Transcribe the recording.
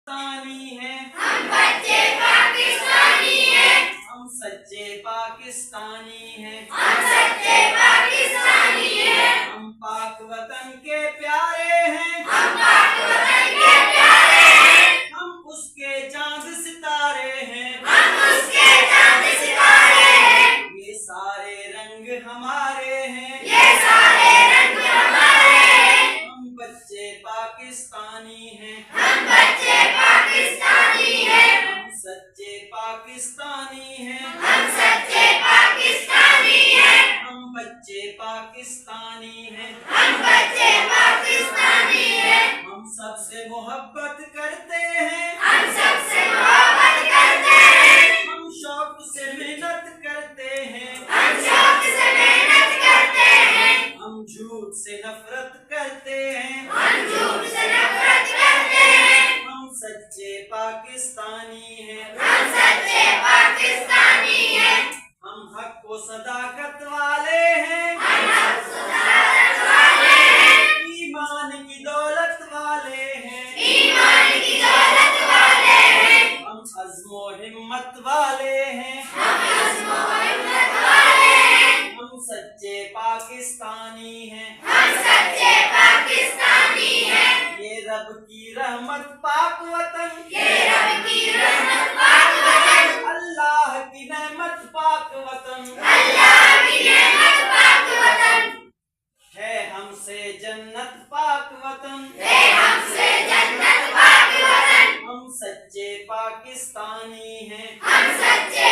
पाकिस्तानी हैं, हम बच्चे पाकिस्तानी हैं, हम सच्चे पाकिस्तानी हैं, हम सच्चे पाकिस्तानी हैं, हम पाक वतन के प्यारे हैं, हम पाक वतन के प्यारे हैं, हम उसके चांद सितारे हैं, हम उसके चांद सितारे हैं, ये सारे रंग हमारे हैं, ये सारे रंग हमारे हैं, हम बच्चे पाकिस्तानी हैं, हम बच्चे पाकिस्तानी हैं, हम सच्चे पाकिस्तानी हैं, हम सच्चे पाकिस्तानी हैं, हम बच्चे पाकिस्तानी हैं, हम बच्चे पाकिस्तानी हैं, हम सबसे मोहब्बत करते हैं, हम सबसे मोहब्बत करते हैं, हम शौक से मेहनत करते हैं, हम शौक से मेहनत करते हैं, हम झूठ से नफरत करते हैं, हम झूठ से नफरत करते हैं, हम सच्चे पाकिस्तानी हैं, हम सच्चे पाकिस्तानी हैं, हम हक व सदाकत वाले हैं, हम हक सदाकत वाले हैं, ईमान की दौलत वाले हैं, ईमान की दौलत वाले हैं, हम अज़्म व हिम्मत वाले हैं, हम अज़्म व हिम्मत वाले हैं, हम सच्चे पाकिस्तानी हैं, हम सच्चे पाकिस्तानी हैं, ये रब की रहमत पाक वतन, ये रब की रहमत पाक वतन, अल्लाह की नेमत पाक वतन, अल्लाह की नेमत पाक वतन, है हमसे जन्नत पाक वतन, है हमसे जन्नत पाक वतन, हम सच्चे पाकिस्तानी हैं, हम सच्चे